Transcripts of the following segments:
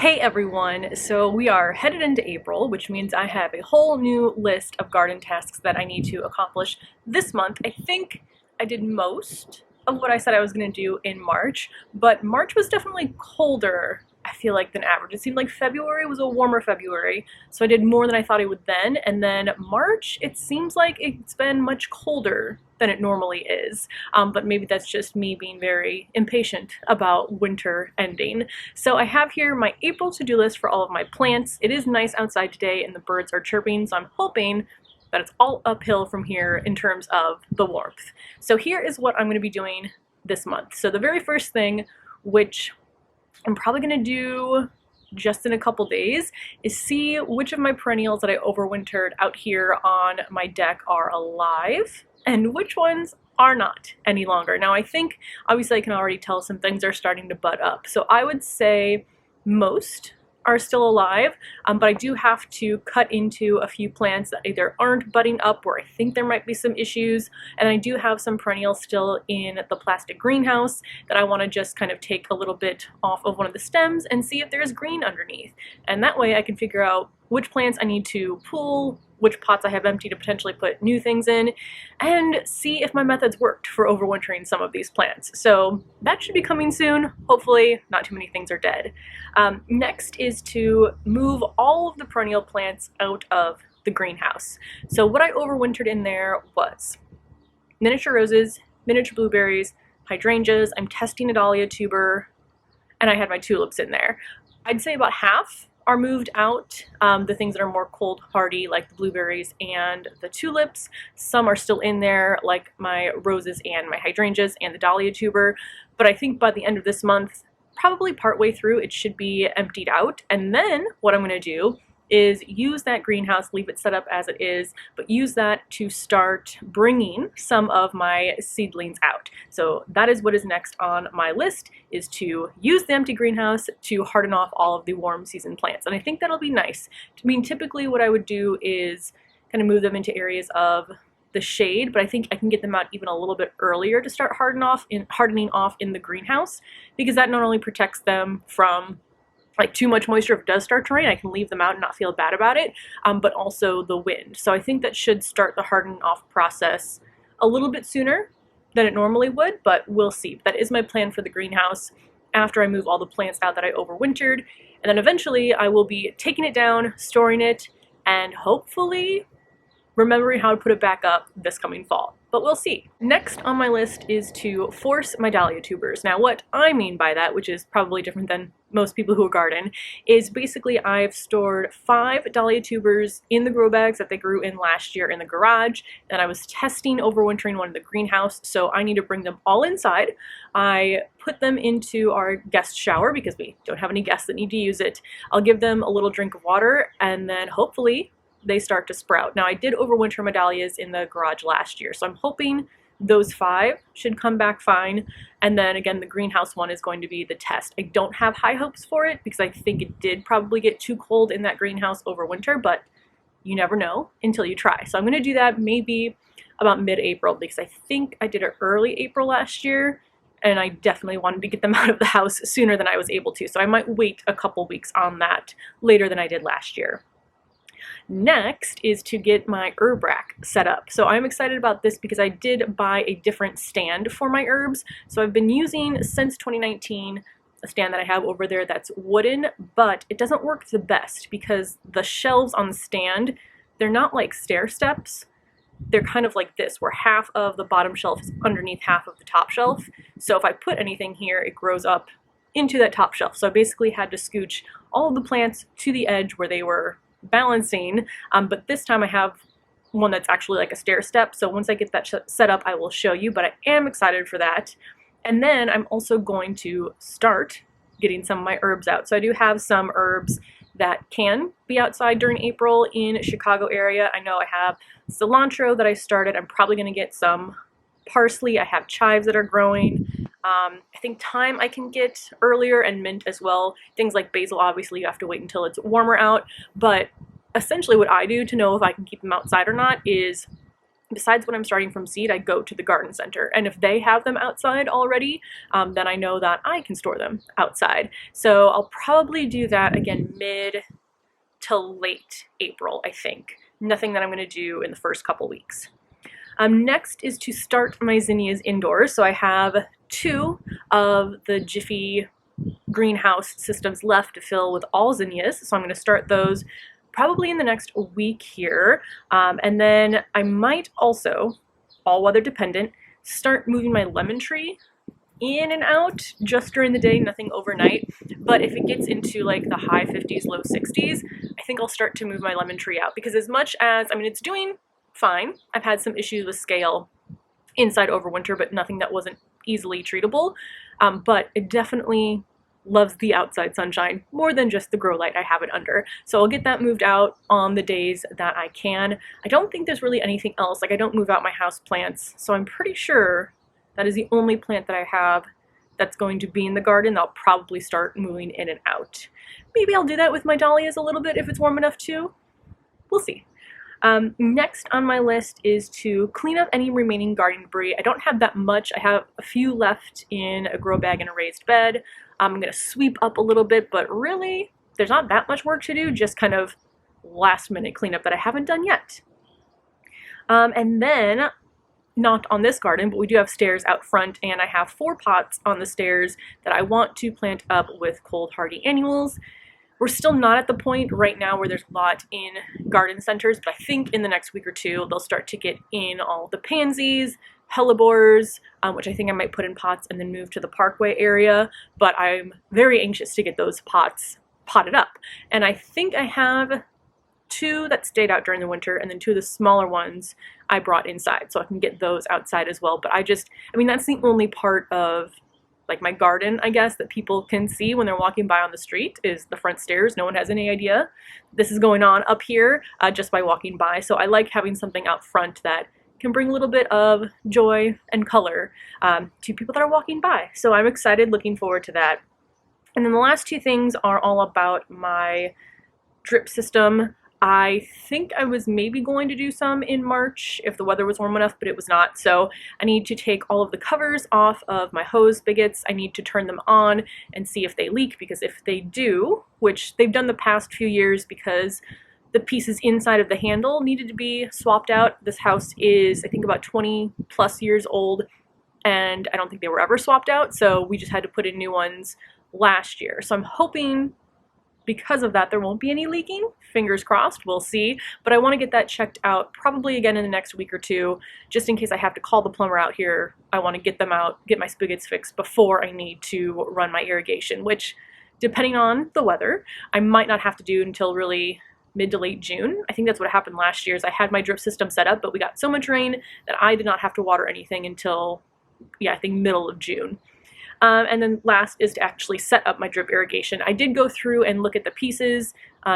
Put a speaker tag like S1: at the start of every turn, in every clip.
S1: Hey everyone, so we are headed into April, which means I have a whole new list of garden tasks that I need to accomplish this month. I think I did most of what I said I was going to do in March, but March was definitely colder, I feel like, than average. It seemed like February was a warmer February, so I did more than I thought I would then, and then March, it seems like it's been much colder than it normally is, but maybe that's just me being very impatient about winter ending. So I have here my April to-do list for all of my plants. It is nice outside today and the birds are chirping, so I'm hoping that it's all uphill from here in terms of the warmth. So here is what I'm going to be doing this month. So the very first thing, which I'm probably going to do just in a couple days, is see which of my perennials that I overwintered out here on my deck are alive and which ones are not any longer. Now I think obviously I can already tell some things are starting to bud up. So I would say most are still alive, but I do have to cut into a few plants that either aren't budding up or I think there might be some issues, and I do have some perennials still in the plastic greenhouse that I want to just kind of take a little bit off of one of the stems and see if there's green underneath, and that way I can figure out which plants I need to pull, which pots I have empty to potentially put new things in, and see if my methods worked for overwintering some of these plants. So that should be coming soon. Hopefully not too many things are dead. Next is to move all of the perennial plants out of the greenhouse. So what I overwintered in there was miniature roses, miniature blueberries, hydrangeas, I'm testing a dahlia tuber, and I had my tulips in there. I'd say about half are moved out, the things that are more cold hardy like the blueberries and the tulips. Some are still in there like my roses and my hydrangeas and the dahlia tuber, but I think by the end of this month, probably partway through, it should be emptied out. And then what I'm going to do is use that greenhouse, leave it set up as it is, but use that to start bringing some of my seedlings out. So that is what is next on my list, is to use the empty greenhouse to harden off all of the warm season plants. And I think that'll be nice. I mean, typically what I would do is kind of move them into areas of the shade, but I think I can get them out even a little bit earlier to start hardening off in the greenhouse, because that not only protects them from like too much moisture. If it does start to rain, I can leave them out and not feel bad about it, but also the wind. So I think that should start the hardening off process a little bit sooner than it normally would, but we'll see. That is my plan for the greenhouse after I move all the plants out that I overwintered, and then eventually I will be taking it down, storing it, and hopefully remembering how to put it back up this coming fall. But we'll see. Next on my list is to force my dahlia tubers. Now what I mean by that, which is probably different than most people who garden, is basically I've stored 5 dahlia tubers in the grow bags that they grew in last year in the garage, and I was testing overwintering one in the greenhouse, so I need to bring them all inside. I put them into our guest shower because we don't have any guests that need to use it. I'll give them a little drink of water, and then hopefully they start to sprout. Now I did overwinter my dahlias in the garage last year, so I'm hoping those 5 should come back fine. And then again, the greenhouse one is going to be the test. I don't have high hopes for it because I think it did probably get too cold in that greenhouse over winter, but you never know until you try. So I'm going to do that maybe about mid-April, because I think I did it early April last year, and I definitely wanted to get them out of the house sooner than I was able to. So I might wait a couple weeks on that later than I did last year. Next is to get my herb rack set up. So I'm excited about this because I did buy a different stand for my herbs. So I've been using since 2019 a stand that I have over there that's wooden, but it doesn't work the best because the shelves on the stand, they're not like stair steps. They're kind of like this, where half of the bottom shelf is underneath half of the top shelf. So if I put anything here, it grows up into that top shelf. So I basically had to scooch all of the plants to the edge where they were balancing, but this time I have one that's actually like a stair step. So once I get that set up, I will show you, but I am excited for that. And then I'm also going to start getting some of my herbs out. So I do have some herbs that can be outside during April in Chicago area. I know I have cilantro that I started. I'm probably going to get some parsley. I have chives that are growing. I think thyme I can get earlier, and mint as well. Things like basil, obviously you have to wait until it's warmer out, but essentially what I do to know if I can keep them outside or not is besides when I'm starting from seed, I go to the garden center. And if they have them outside already, then I know that I can store them outside. So I'll probably do that again mid to late April, I think. Nothing that I'm going to do in the first couple weeks. Next is to start my zinnias indoors. So I have 2 of the Jiffy greenhouse systems left to fill with all zinnias. So I'm going to start those probably in the next week here. And then I might also, all weather dependent, start moving my lemon tree in and out just during the day, nothing overnight. But if it gets into like the high 50s, low 60s, I think I'll start to move my lemon tree out, because as much as, I mean, it's doing fine. I've had some issues with scale inside over winter, but nothing that wasn't easily treatable. But it definitely loves the outside sunshine more than just the grow light I have it under. So I'll get that moved out on the days that I can. I don't think there's really anything else. Like, I don't move out my house plants, so I'm pretty sure that is the only plant that I have that's going to be in the garden. I'll probably start moving in and out. Maybe I'll do that with my dahlias a little bit if it's warm enough too. We'll see. Next on my list is to clean up any remaining garden debris. I don't have that much. I have a few left in a grow bag and a raised bed. I'm going to sweep up a little bit, but really there's not that much work to do, just kind of last minute cleanup that I haven't done yet. And then, not on this garden, but we do have stairs out front, and I have 4 pots on the stairs that I want to plant up with cold hardy annuals. We're still not at the point right now where there's a lot in garden centers, but I think in the next week or 2 they'll start to get in all the pansies, hellebores, which I think I might put in pots and then move to the parkway area, but I'm very anxious to get those pots potted up. And I think I have 2 that stayed out during the winter, and then 2 of the smaller ones I brought inside, so I can get those outside as well. But I mean, that's the only part of like my garden, I guess, that people can see when they're walking by on the street, is the front stairs. No one has any idea this is going on up here just by walking by. So I like having something out front that can bring a little bit of joy and color to people that are walking by. So I'm excited, looking forward to that. And then the last 2 things are all about my drip system. I think I was maybe going to do some in March if the weather was warm enough, but it was not. So I need to take all of the covers off of my hose spigots. I need to turn them on and see if they leak, because if they do, which they've done the past few years because the pieces inside of the handle needed to be swapped out. This house is, I think, about 20 plus years old, and I don't think they were ever swapped out. So we just had to put in new ones last year. So I'm hoping because of that there won't be any leaking. Fingers crossed, we'll see. But I want to get that checked out probably again in the next week or 2, just in case I have to call the plumber out here. I want to get them out, get my spigots fixed before I need to run my irrigation, which, depending on the weather, I might not have to do until really mid to late June. I think that's what happened last year, is I had my drip system set up, but we got so much rain that I did not have to water anything until, yeah, I think middle of June. And then last is to actually set up my drip irrigation. I did go through and look at the pieces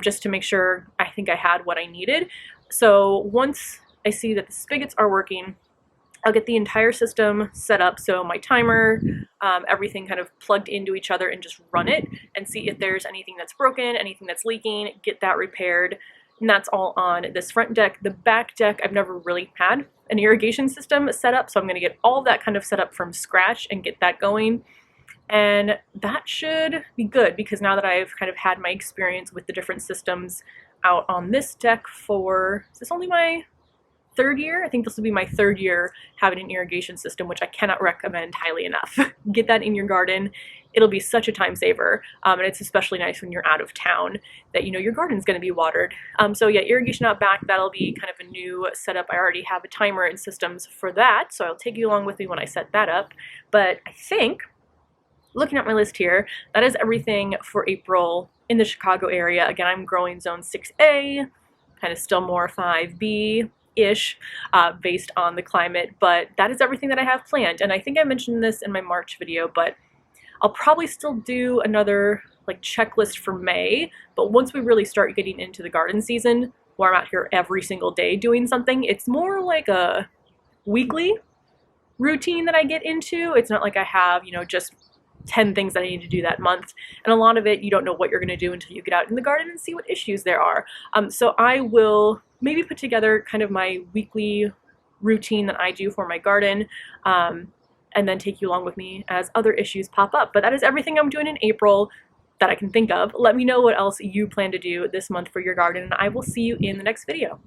S1: just to make sure I think I had what I needed. So once I see that the spigots are working, I'll get the entire system set up, so my timer, everything kind of plugged into each other, and just run it and see if there's anything that's broken, anything that's leaking, get that repaired. And that's all on this front deck. The back deck, I've never really had an irrigation system set up, so I'm going to get all of that kind of set up from scratch and get that going. And that should be good, because now that I've kind of had my experience with the different systems out on this deck for, is this only my 3rd year? I think this will be my 3rd year having an irrigation system, which I cannot recommend highly enough. Get that in your garden. It'll be such a time saver, and it's especially nice when you're out of town that you know your garden's going to be watered. So yeah, irrigation out back, that'll be kind of a new setup. I already have a timer and systems for that, so I'll take you along with me when I set that up. But I think, looking at my list here, that is everything for April in the Chicago area. Again, I'm growing zone 6A, kind of still more 5B-ish based on the climate, but that is everything that I have planned. And I think I mentioned this in my March video, but I'll probably still do another like checklist for May, but once we really start getting into the garden season, where I'm out here every single day doing something, it's more like a weekly routine that I get into. It's not like I have, you know, just 10 things that I need to do that month. And a lot of it, you don't know what you're going to do until you get out in the garden and see what issues there are. So I will maybe put together kind of my weekly routine that I do for my garden, and then take you along with me as other issues pop up. But that is everything I'm doing in April that I can think of. Let me know what else you plan to do this month for your garden, and I will see you in the next video.